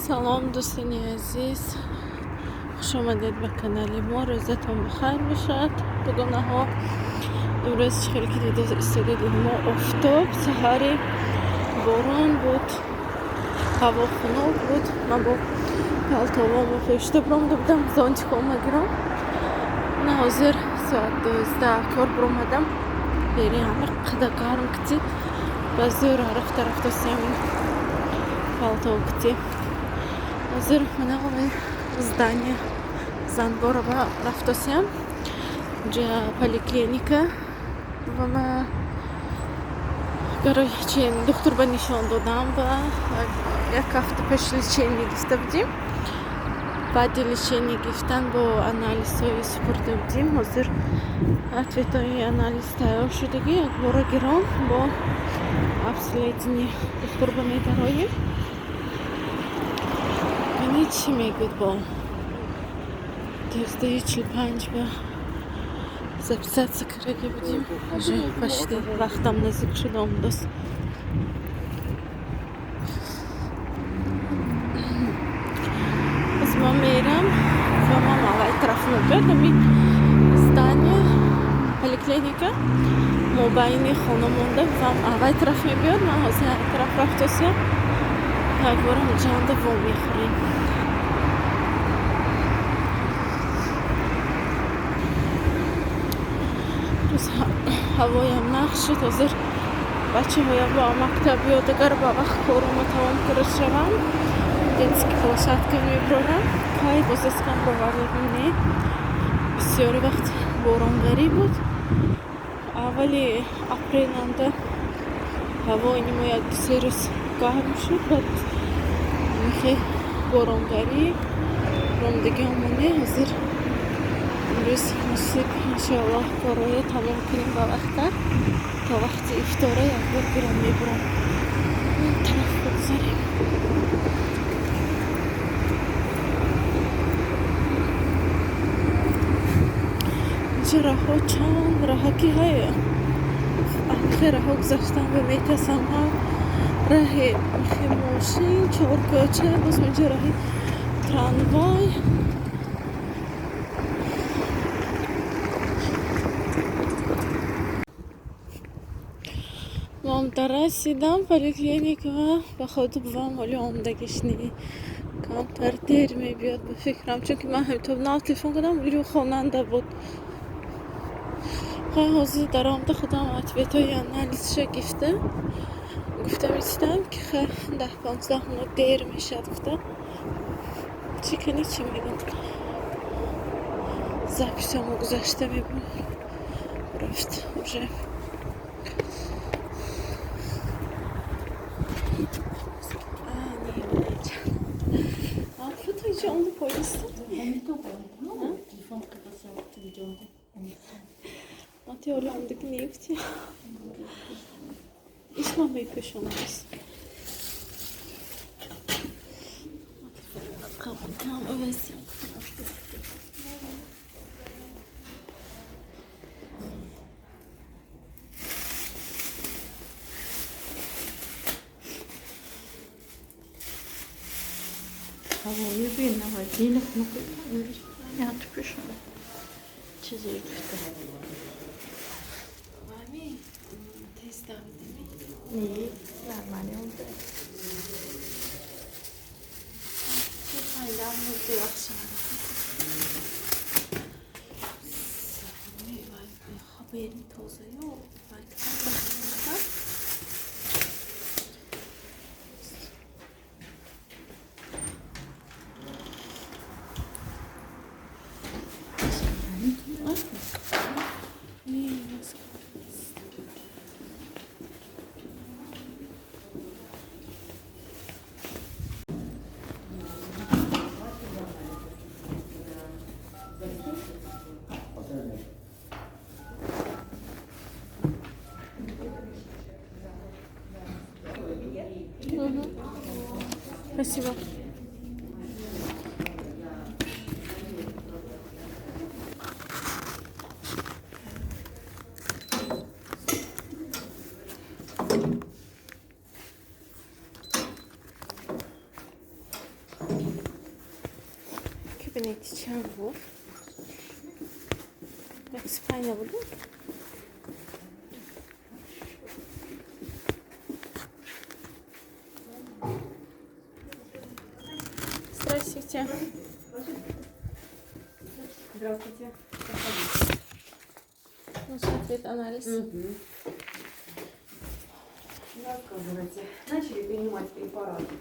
سلام دوستان عزیز، خوش آمدید به کانال ما. روزتون بخیر باشد. بگونه ها امروز خیلی که دیده استودیو ما افتاب سحری باران بود، هوا خنک بود. من با پالتوامو پوشیده بودم زانچکام گیرم. نه حاضر ساعت 12 کار برآمدم. بری همه قدر گرم کتی بازور رفته سیمین پالتو کتی. حاضر منم здание Занборова رفتم جا поликлиника و ما короче دکتر به نشان دادم و یک هفته پیش لечение گرفته بودیم. بعد لечение گرفتن با آنالیز های سپرده بودیم. حاضر ответ های آنالیز تیار شدگی یک بار گرام با обследование دکتر به میدرایم. یعنی چی میگوید با 45 به записаться کرده بودیم. вже почти وقتم نزدیک شده است. از ما میرم و ما اول طرف میبردم این здание поликлиника مبین خانه مونده و اول طرف میبرد. من حاضر طرف رفتم یک بارم جان دوم میخوریم. هوایم نقش شد. حاضر بچه هایم با مکتب یا دیگر با وقت کارم تمام کرده شوم. детский площадка میبرم که باز اسکم رو وردیم. بسیاری وقت بارانگری بود. اولی اپریل انده هوا اینمو یک سه روز گرم شد. بعد میخی بارانگری رام دیگه همونه. حاضر امروز نصیب انشاءالله کارهای تمام کنیم با وقت تا وقت افطاره یک بار برام میبرم اون طرف بگذاریم. اینجا راه ها چند راهکی های آخه راه ها گذاشتن و میتسم ها راه میخی ماشین چهار کوچه باز اینجا راه تراموای. مام رسیدم پلیکلینیک و به خود بوام ولی آمدگیش نی کمتر دیر میبیاد به فکرم، چون که من همینطور ناو تلفن کردم ولی خواننده بود. خیلی حاضر در آمده خودم اتویت های آنالیزش گفته میستم که خیلی 10-15 منوت دیر میشد. گفته چی کنی چی میگن زبیسامو گذاشته میبون رفت уже. Fotoğrafı onu paylaştın mı? Telefon kafası yaptı videoda. Atıyor ondaki neydi? İsmail Bey peşonumuz. Tamam öylesi. Havayı bir ne var? Yine ne yapıyorsun? Çiziyor işte. Var mı? Test aldı mı? Neyi? Normal oldu. Çok hala mutlu akşam. Haberin tozu yok. Спасибо. Шуники чанд буд? 25 набуду? Здравствуйте. Здравствуйте. Нужен ответ анализ. Рассказывайте. Начали принимать препараты.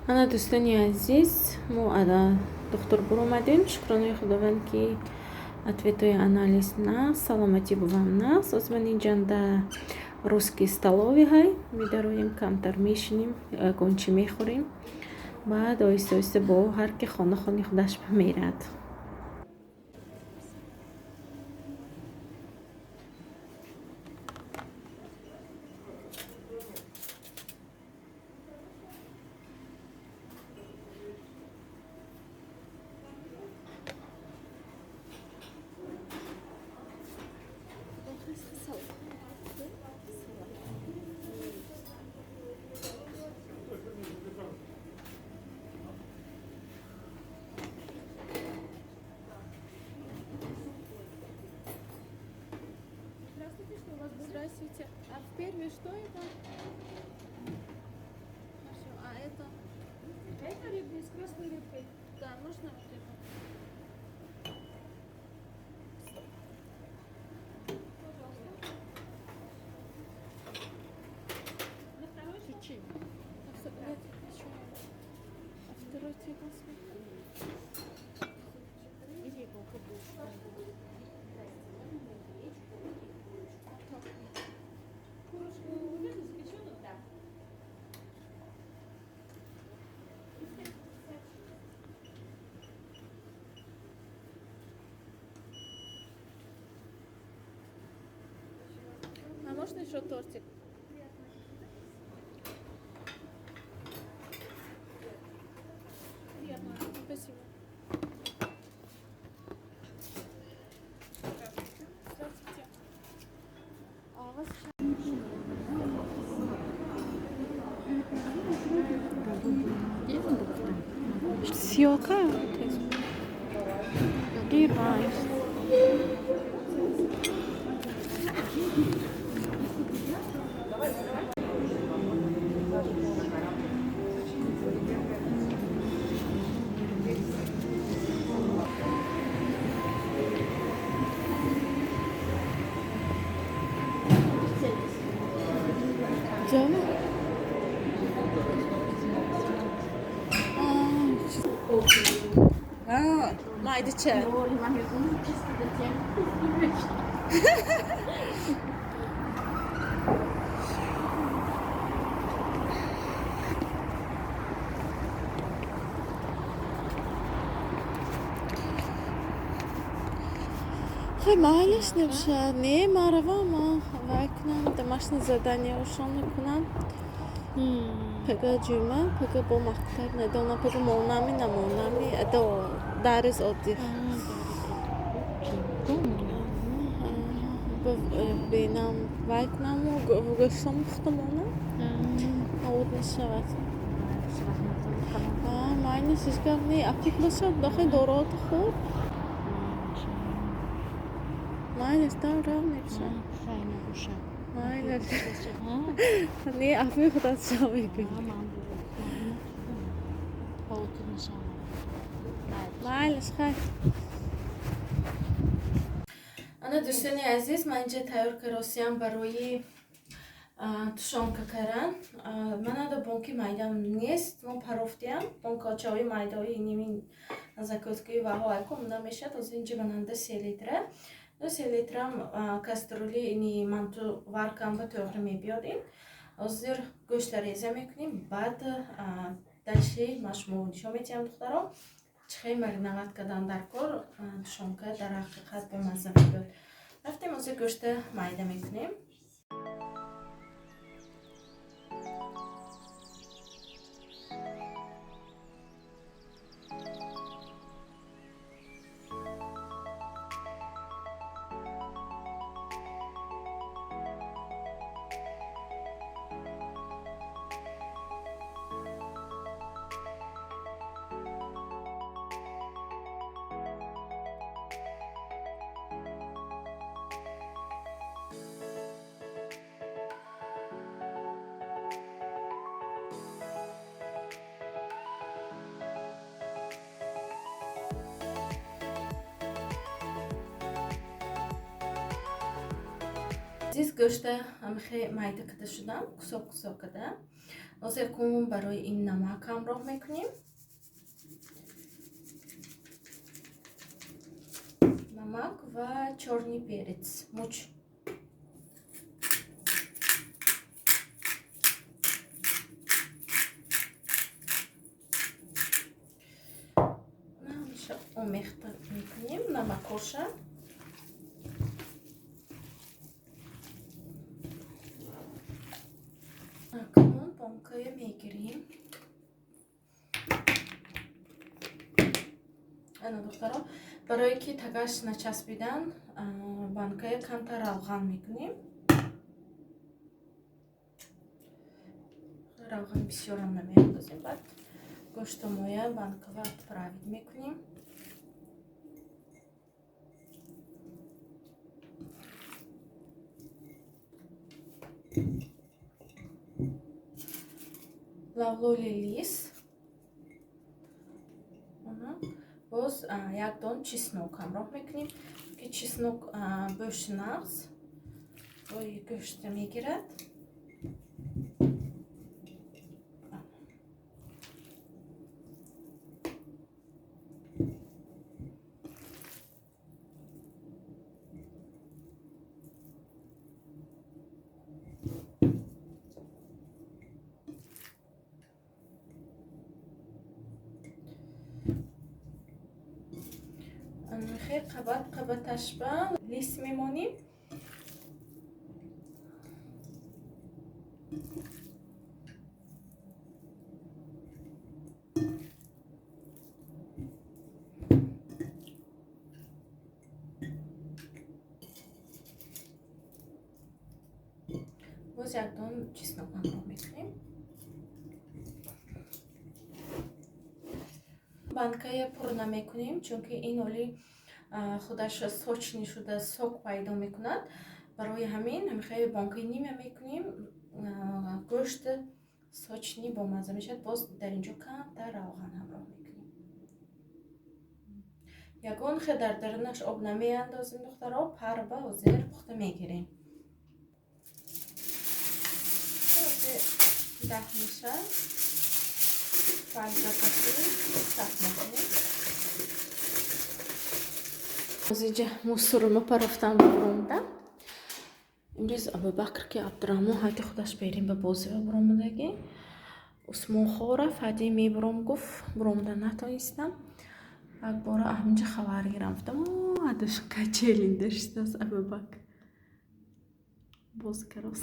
انا دوستانی عزیز ما الان دکتر برو اومدیم شکرانه خداوند که ответує анализ на саломати бувам нас. Аз мен инҷанда русский столовый ҳай. Медароим камтар мешиним, гончи мехӯрим. Баъд оҳиста оҳиста бо ҳар ки хонаи худаш мерад. Здравствуйте. А в первый что это? Хорошо. А это? Это рыба с красной рыбкой. Да, можно вот это? На второй чуть-чуть. А второй цвет на свет? Или попробуешь. Курочку убери, запеченную? Да. А можно еще тортик? Приятно. Спасибо. Здравствуйте. А у вас съемка? Гирвайс. Canım. Ha, maydıçı. Хай майлиш небша. Не, марава ма. Вайкнам, домашнее задание ушел накунам. Пега джума, пега бо мактаб недона, пега молнами, намолнами. Это дарис отдых. بینم وایکنم و گشتم مختمونه نود نشود معنی سیزگر نی افیک باشد داخل دورات خود معنی استان راه نمیشه معنی نی افیک خودت شامی کنی معنی خیلی انا دوستانی عزیز من اینجا تیار کردم برای тушонка кардан. Манада бонки майдам нест, мо парофтиам, бонкачаи майдаи ними закоткаи ва ҳайко мунда мешад. Аз инҷа мананда 3 литра. 3 литрам каструли ини манту варкам ба тоғри мебиёдин. Ҳозир гӯшта реза мекунем, баъд даши машмо нишон метиҳам духтаро. Чихе маринад кардан дар кор тушонка дар ҳақиқат бо мазза мебиёд. Рафтем ҳозир гӯшта майда мекунем. عزیز گوشت خیلی مایده کده شدم کسا کده ازکون برای این نمک همراه میکنیم نمک و چرنی перец موچ نمیشه اومیخته میکنیم نمکوشه اکنون بانکای میگیریم انا دخترها برای که تگاش نچسبیدن بانکای کمتر روغن میکنیم روغن بسیار هم نمیاندازیم بعد گوشت مویا بانکا و پراوید میکنیم лавлоли лист боз як дон чеснок ҳамроҳ мекунем ки чеснок бӯши нағз рӯи гӯшта мегирад خیلی قبطش با لیست میمونیم باز یک دون چیزناک همراه میکنیم банкая пур намекунем чунки ин оли худаш сочни шуда сок пайдо мекунад барои ҳамин хеле банкаи нима мекунем гӯшт сочни бо мазза мешавад боз дар инҷо камтар равған ҳамроҳ мекунем ягон хел дар дарунаш об намеандозем духтаро пар ба ҳозир пухта мегирем даҳ мешавад ҳозирҷа мусурмо парафтам буромда имрӯз абубакр ки абдурахмон ҳайти худаш берем ба бозиба буромадаги усмон хора фади мебуром гуфт буромда натонистам як бора ҳаминҷа хабар гирам гуфтам адаш качелин даштас абубакр бозкарос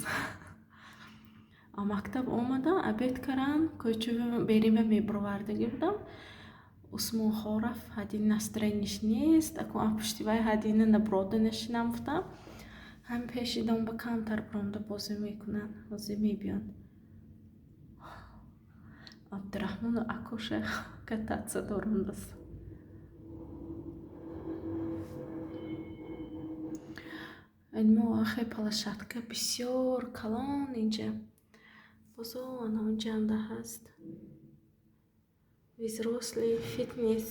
мактаб омада абед карам кӯчуби берима мебуровардаги будам усмон хорав ҳадин настроениш нест акун пуштивай ҳадина наброданашинам гуфтам ҳам пеши дом ба камтар буромда бозӣ мекунад ҳозир мебиён абдурахмону акоша кататса дорандас мо ахе площадка бисёр калон инҷа бозо ана унҷанда ҳаст взрослый фитнес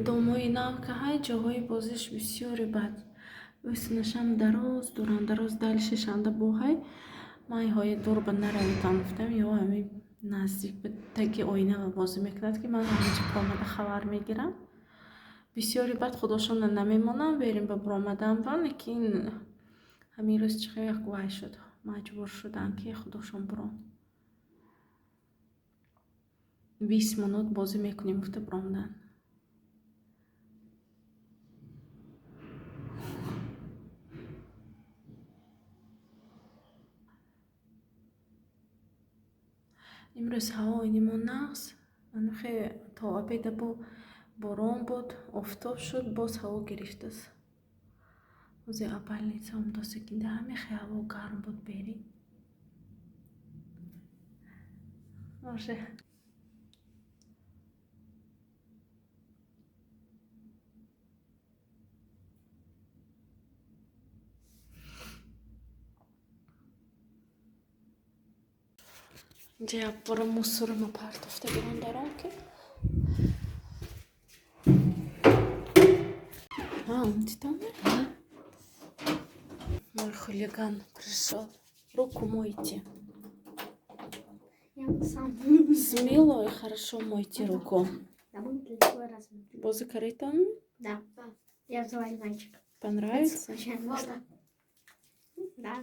домои навка ҳай ҷоҳои бозиш бисёре бад веснашам дароз дуран дароз далишашанда бо ҳай майҳои дур ба наравитам гуфтам ё ҳами наздик ба таги оинава бозӣ мекунад ки ман ҳаминҷа омада хабар мегирам бисёри бад худошона намемонам берим ба буромадан ба лекин ҳамин рӯз чихе як вай шуд маҷбур шудан ки худошон бурон 20 минут бозӣ мекунем гуфта буромдан имрӯз ҳавои нимо нағз анхе то обеда борон буд офтоб шуд боз ҳаво гирифтааст ҳозир абалница умдосекинда ҳамихе ҳаво гарм буд берем моше инҷа як бора мусорро партофта бирон дар он ки дидоме хулиган пришел. Руку мойте. Я сам. Смело и хорошо мойте руку. Да, будет лицо размыто. Бо закрыто. Да. Я взяла зайчик. Понравится? Случайно вышла. Да.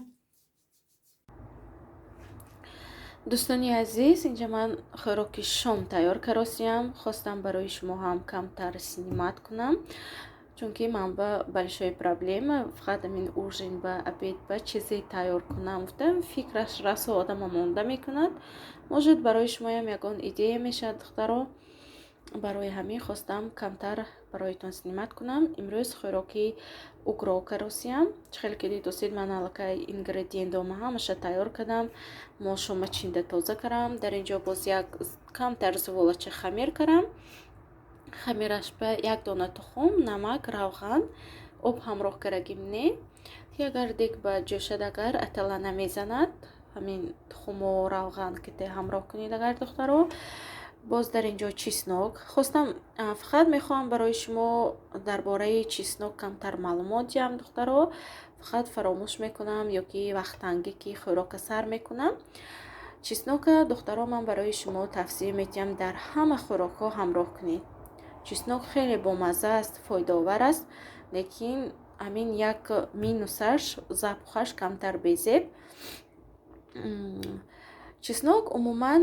دوستانی عزیز اینجا من خوراک شام تیار کردم. خواستم برای شما هم کمتر سینیمت کنم چون که من با بلشای پرابلم فقط این اوژن با ابید با چیزی تیار کنم گفتم فکرش راسو آدم مونده میکند موجود برای شما هم یگان ایده میشه دخترها برای همین خواستم کمتر برایتون سینیمت کنم. امروز خوراکی اوگرو کردم. خیلی که دوستید من الکی اینگریدینتام همش تیار کردم. ماشو مچینده تازه کردم. در اینجا باز یک کمتر زوالچ خمیر کردم. خمیرش به یک دانه تخم، نمک، روغن، آب همراه کردیم نه. اگر دیگه با جوشد اگر اتلا نمیزند همین تخم و روغن که همراه کنید اگر دخترها. باز در اینجا چیسنوک خواستم فقط میخوام برای شما درباره چیسنوک کمتر معلومات جمع دخترها. فقط فراموش میکنم یا که وقت تنگی که خوراک سر میکنم. چیسنوک دخترها من برای شما تفسیر میتیم در همه خوراک ها همراه کنید. چیسنوک خیلی بامزه است، فایده آور است، لیکن همین یک مینوسش ذائقه‌اش کمتر بیزیب. چیسنوک عموما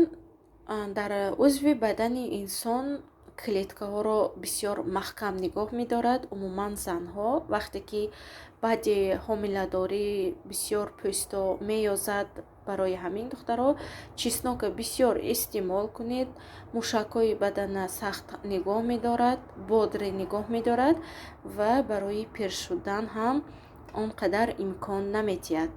در عضو بدن انسان کلیدکاها بسیار محکم نگاه می‌دارد. عموما زنها وقتی که بعد حامله‌داری بسیار پوستا می‌یازد، برای همین دخترها چیسنوک بسیار استعمال کنید. موشک‌های بدن سخت نگاه می‌دارد، بادر نگاه می‌دارد و برای پیر شدن هم آنقدر امکان نمی‌دهد.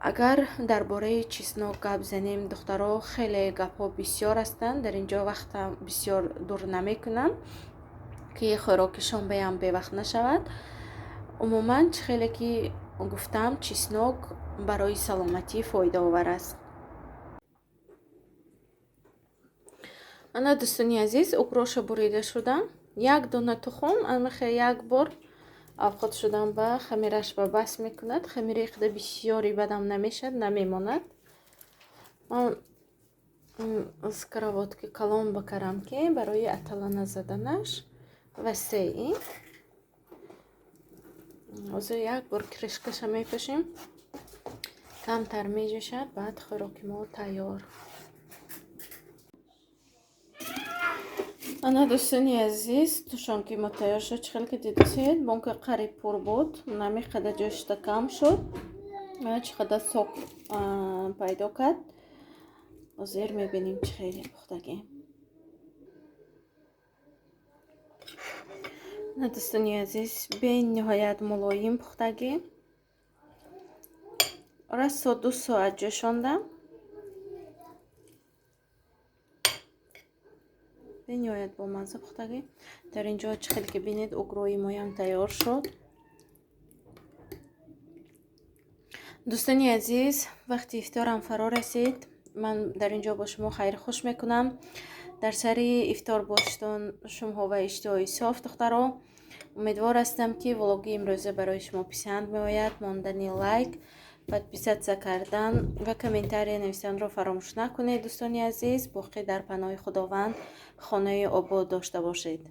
اگر درباره چیسنوک گپ زنیم دخترها خیلی گپ‌ها بسیار هستند. در اینجا وقت بسیار دور نمی‌کنم که خوراکشان بیام به وقت نشود. عموما خیلی که گفتم چیسنوک برای سلامتی فایده آور است. انا دوستانی عزیز اوگروش بریده شدم. یک دانه تخم امخه یک بار آفخود شدم با خمیرش با بس میکند. خمیر اخده بسیاری بدم نمیشد، نمیماند. من از کراوات که کلام بکرم که برای اتلا نزدنش وسیعی از یک بار کرشکش میپشیم کمتر میجوشد. بعد خوراک ما تیار. انا دوستانی عزیز توشان که ما تیار شد چخیل که دیدید بانک قریب پر بود نمی قدر جوشت کم شد چقدر سوک پیدا کرد. زیر میبینیم چخیلی پختگی. انا دوستانی عزیز به نهایت ملایم پختگی. را 2 ساعت جوشاندم. به نهایت با مزه پختگی. در اینجا چخیلی که بینید اوگروی مایم تیار شد. دوستانی عزیز وقتی افطارم فرا رسید من در اینجا با شما خیر خوش میکنم. در سر افطار باشتون شما و اشتهای صاف دخترها. امیدوار هستم که ولاگ امروزه برای شما پسند میآید. ماندنی لایک، подписаться کردن و کامنتاری نوشتن را فراموش نکنید. دوستانی عزیز باقی در پناه خداوند خانه آباد داشته باشید.